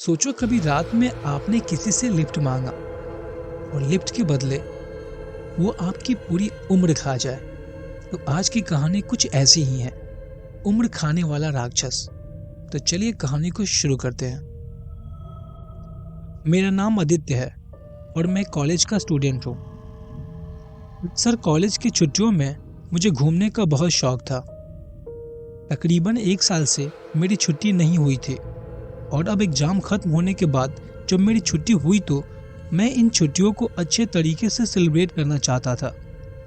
सोचो कभी रात में आपने किसी से लिफ्ट मांगा और लिफ्ट के बदले वो आपकी पूरी उम्र खा जाए। तो आज की कहानी कुछ ऐसी ही है, उम्र खाने वाला राक्षस। तो चलिए कहानी को शुरू करते हैं। मेरा नाम आदित्य है और मैं कॉलेज का स्टूडेंट हूँ। अक्सर कॉलेज की छुट्टियों में मुझे घूमने का बहुत शौक था। तकरीबन 1 साल से मेरी छुट्टी नहीं हुई थी और अब एग्जाम खत्म होने के बाद जब मेरी छुट्टी हुई तो मैं इन छुट्टियों को अच्छे तरीके से सेलिब्रेट करना चाहता था।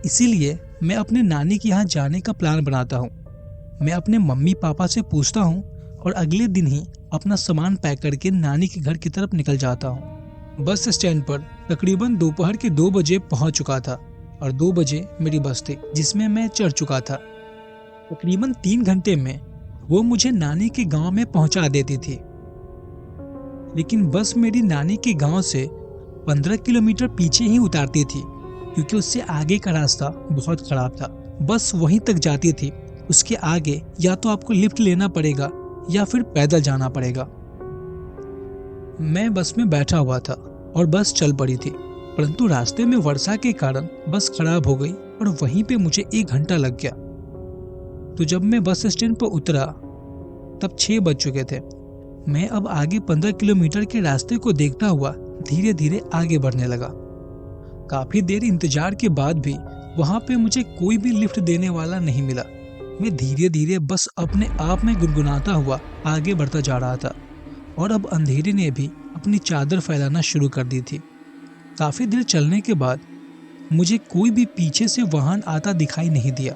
इसीलिए मैं अपने नानी के यहाँ जाने का प्लान बनाता हूँ। मैं अपने मम्मी पापा से पूछता हूँ और अगले दिन ही अपना सामान पैक करके नानी के घर की तरफ निकल जाता हूँ। बस स्टैंड पर तकरीबन दोपहर के 2 बजे पहुँच चुका था और 2 बजे मेरी बस थी जिसमें मैं चढ़ चुका था। तकरीबन 3 घंटे में वो मुझे नानी के गांव में पहुंचा देती थी, लेकिन बस मेरी नानी के गांव से 15 किलोमीटर पीछे ही उतारती थी क्योंकि उससे आगे का रास्ता बहुत खराब था। बस वहीं तक जाती थी, उसके आगे या तो आपको लिफ्ट लेना पड़ेगा या फिर पैदल जाना पड़ेगा। मैं बस में बैठा हुआ था और बस चल पड़ी थी, परंतु रास्ते में वर्षा के कारण बस खराब हो गई और वहीं पे मुझे 1 घंटा लग गया। तो जब मैं बस स्टैंड पर उतरा तब 6 बज चुके थे। मैं अब आगे 15 किलोमीटर के रास्ते को देखता हुआ धीरे धीरे आगे बढ़ने लगा। काफी देर इंतजार के बाद भी वहां पे मुझे कोई भी लिफ्ट देने वाला नहीं मिला। मैं धीरे धीरे बस अपने आप में गुनगुनाता हुआ आगे बढ़ता जा रहा था और अब अंधेरे ने भी अपनी चादर फैलाना शुरू कर दी थी। काफी देर चलने के बाद मुझे कोई भी पीछे से वाहन आता दिखाई नहीं दिया।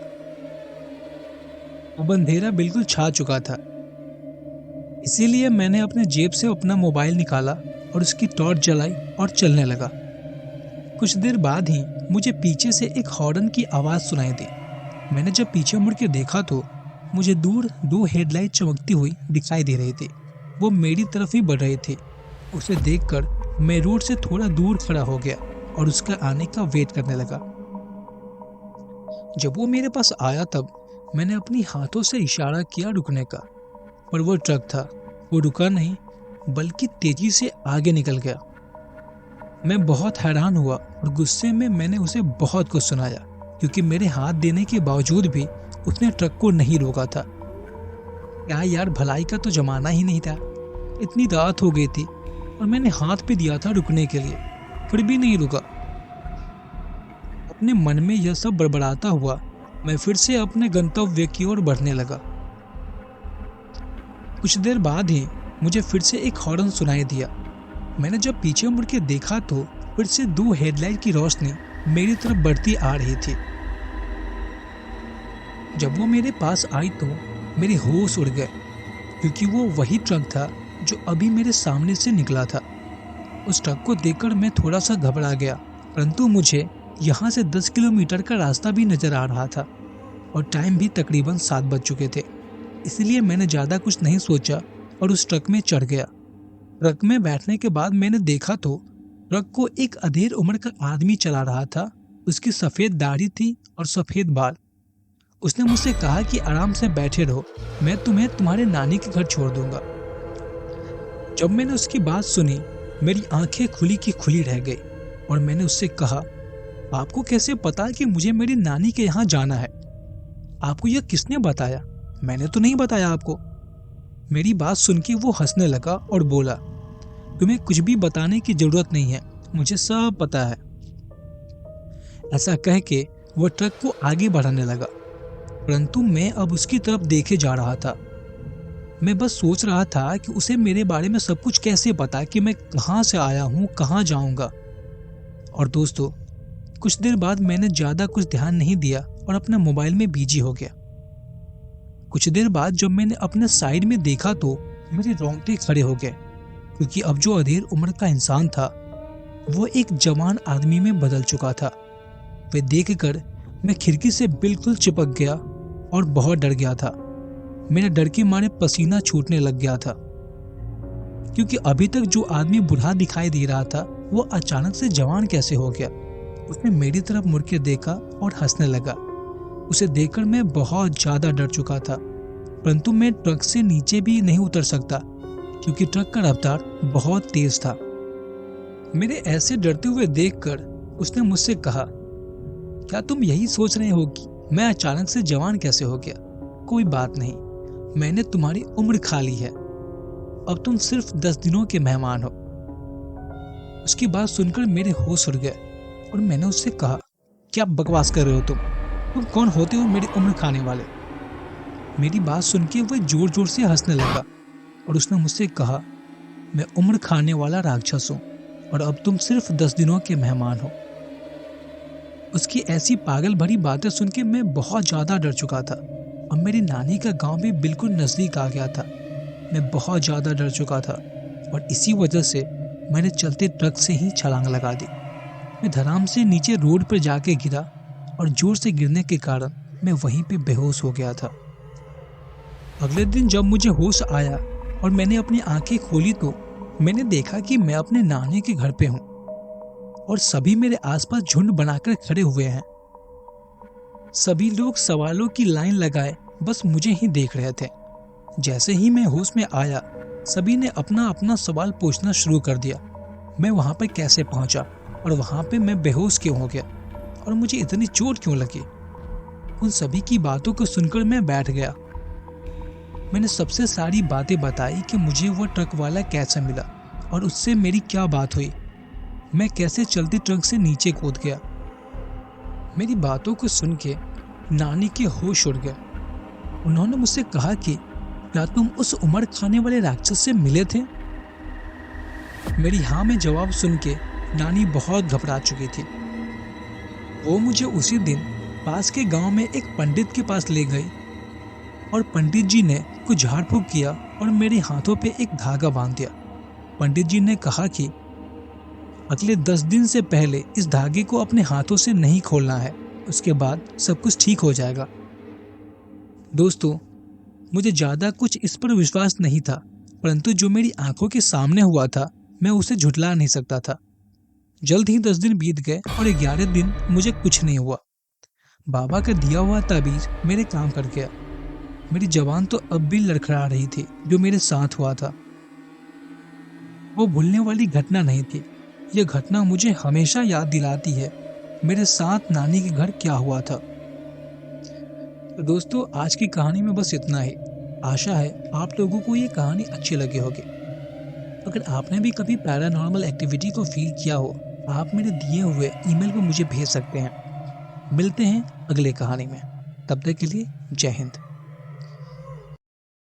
अब अंधेरा बिल्कुल छा चुका था, इसीलिए मैंने अपने जेब से अपना मोबाइल निकाला और उसकी टॉर्च जलाई और चलने लगा। कुछ देर बाद ही मुझे पीछे से एक हॉर्न की आवाज़ सुनाई दी। मैंने जब पीछे मुड़ के देखा तो मुझे दूर 2 हेडलाइट चमकती हुई दिखाई दे रही थी। वो मेरी तरफ ही बढ़ रही थी। उसे देखकर मैं रोड से थोड़ा दूर खड़ा हो गया और उसका आने का वेट करने लगा। जब वो मेरे पास आया तब मैंने अपनी हाथों से इशारा किया रुकने का, पर वो ट्रक था, वो रुका नहीं बल्कि तेजी से आगे निकल गया। मैं बहुत हैरान हुआ और गुस्से में मैंने उसे बहुत कुछ सुनाया क्योंकि मेरे हाथ देने के बावजूद भी उसने ट्रक को नहीं रोका था। क्या यार, भलाई का तो जमाना ही नहीं था। इतनी रात हो गई थी और मैंने हाथ भी दिया था रुकने के लिए, फिर भी नहीं रुका। अपने मन में यह सब बड़बड़ाता हुआ मैं फिर से अपने गंतव्य की ओर बढ़ने लगा। कुछ देर बाद ही मुझे फिर से एक हॉर्न सुनाई दिया। मैंने जब पीछे मुड़ के देखा तो फिर से 2 हेडलाइट की रोशनी मेरी तरफ बढ़ती आ रही थी। जब वो मेरे पास आई तो मेरे होश उड़ गए क्योंकि वो वही ट्रक था जो अभी मेरे सामने से निकला था। उस ट्रक को देखकर मैं थोड़ा सा घबरा गया, परंतु मुझे यहाँ से 10 किलोमीटर का रास्ता भी नजर आ रहा था और टाइम भी तकरीबन 7 बज चुके थे। इसलिए मैंने ज़्यादा कुछ नहीं सोचा और उस ट्रक में चढ़ गया। ट्रक में बैठने के बाद मैंने देखा तो ट्रक को एक अधेड़ उम्र का आदमी चला रहा था। उसकी सफ़ेद दाढ़ी थी और सफ़ेद बाल। उसने मुझसे कहा कि आराम से बैठे रहो, मैं तुम्हें तुम्हारे नानी के घर छोड़ दूंगा। जब मैंने उसकी बात सुनी मेरी आंखें खुली की खुली रह गई और मैंने उससे कहा, आपको कैसे पता कि मुझे मेरी नानी के यहाँ जाना है? आपको यह किसने बताया? मैंने तो नहीं बताया आपको। मेरी बात सुन के वो हंसने लगा और बोला, तुम्हें कुछ भी बताने की जरूरत नहीं है, मुझे सब पता है। ऐसा कह के वो ट्रक को आगे बढ़ाने लगा, परंतु मैं अब उसकी तरफ देखे जा रहा था। मैं बस सोच रहा था कि उसे मेरे बारे में सब कुछ कैसे पता कि मैं कहाँ से आया हूँ, कहाँ जाऊँगा। और दोस्तों, कुछ देर बाद मैंने ज़्यादा कुछ ध्यान नहीं दिया और अपने मोबाइल में बिजी हो गया। कुछ देर बाद जब मैंने अपने साइड में देखा तो मेरे रोंगटे खड़े हो गए क्योंकि अब जो अधेड़ उम्र का इंसान था वो एक जवान आदमी में बदल चुका था। वे देखकर मैं खिड़की से बिल्कुल चिपक गया और बहुत डर गया था। मेरे डर के मारे पसीना छूटने लग गया था क्योंकि अभी तक जो आदमी बूढ़ा दिखाई दे रहा था वो अचानक से जवान कैसे हो गया। उसने मेरी तरफ मुड़ के देखा और हंसने लगा। उसे देखकर मैं बहुत ज्यादा डर चुका था, परंतु मैं ट्रक से नीचे भी नहीं उतर सकता क्योंकि ट्रक का रफ्तार बहुत तेज था। मेरे ऐसे डरते हुए देखकर उसने मुझसे कहा, क्या तुम यही सोच रहे हो कि मैं अचानक से जवान कैसे हो गया? कोई बात नहीं, मैंने तुम्हारी उम्र खा ली है। अब तुम सिर्फ 10 दिनों के मेहमान हो। उसकी बात सुनकर मेरे होश उड़ गए और मैंने उससे कहा, क्या बकवास कर रहे हो तुम कौन होते हो मेरी उम्र खाने वाले? मेरी बात सुन के वह जोर जोर से हंसने लगा और उसने मुझसे कहा, मैं उम्र खाने वाला राक्षस हूँ और अब तुम सिर्फ 10 दिनों के मेहमान हो। उसकी ऐसी पागल भरी बातें सुन के मैं बहुत ज्यादा डर चुका था और मेरी नानी का गांव भी बिल्कुल नजदीक आ गया था। मैं बहुत ज्यादा डर चुका था और इसी वजह से मैंने चलते ट्रक से ही छलांग लगा दी। मैं धड़ाम से नीचे रोड पर जाके गिरा और जोर से गिरने के कारण मैं वहीं पे बेहोश हो गया था। अगले दिन जब मुझे होश आया और मैंने अपनी आंखें खोली तो मैंने देखा कि मैं अपने नानी के घर पे हूँ और सभी मेरे आसपास झुंड बनाकर खड़े हुए हैं। सभी लोग सवालों की लाइन लगाए बस मुझे ही देख रहे थे। जैसे ही मैं होश में आया, सभी ने अपना अपना सवाल पूछना शुरू कर दिया। मैं वहां पर कैसे पहुंचा और वहां पे मैं बेहोश क्यों हो गया और मुझे इतनी चोट क्यों लगी? उन सभी की बातों को सुनकर मैं बैठ गया। मैंने सबसे सारी बातें बताई कि मुझे वो ट्रक वाला कैसे मिला और उससे मेरी क्या बात हुई, मैं कैसे चलती ट्रक से नीचे कूद गया। मेरी बातों को सुन के नानी के होश उड़ गए। उन्होंने मुझसे कहा कि क्या तुम उस उम्र खाने वाले राक्षस से मिले थे? मेरी हाँ में जवाब सुन के नानी बहुत घबरा चुकी थी। वो मुझे उसी दिन पास के गांव में एक पंडित के पास ले गई और पंडित जी ने कुछ झाड़ फूक किया और मेरे हाथों पे एक धागा बांध दिया। पंडित जी ने कहा कि अगले 10 दिन से पहले इस धागे को अपने हाथों से नहीं खोलना है, उसके बाद सब कुछ ठीक हो जाएगा। दोस्तों, मुझे ज्यादा कुछ इस पर विश्वास नहीं था, परंतु जो मेरी आंखों के सामने हुआ था मैं उसे झुठला नहीं सकता था। जल्द ही 10 दिन बीत गए और 11 दिन मुझे कुछ नहीं हुआ। बाबा का दिया हुआ ताबीज मेरे काम कर गया। मेरी जबान तो अब भी लड़खड़ा रही थी जो मेरे साथ हुआ था। वो भूलने वाली घटना नहीं थी। यह घटना मुझे हमेशा याद दिलाती है मेरे साथ नानी के घर क्या हुआ था। तो दोस्तों, आज की कहानी में बस इतना ही। आशा है आप लोगों को ये कहानी अच्छी लगी होगी। अगर आपने भी कभी पैरानॉर्मल एक्टिविटी को फील किया हो, आप मेरे दिए हुए ईमेल पर मुझे भेज सकते हैं। मिलते हैं अगले कहानी में। तब तक के लिए जय हिंद।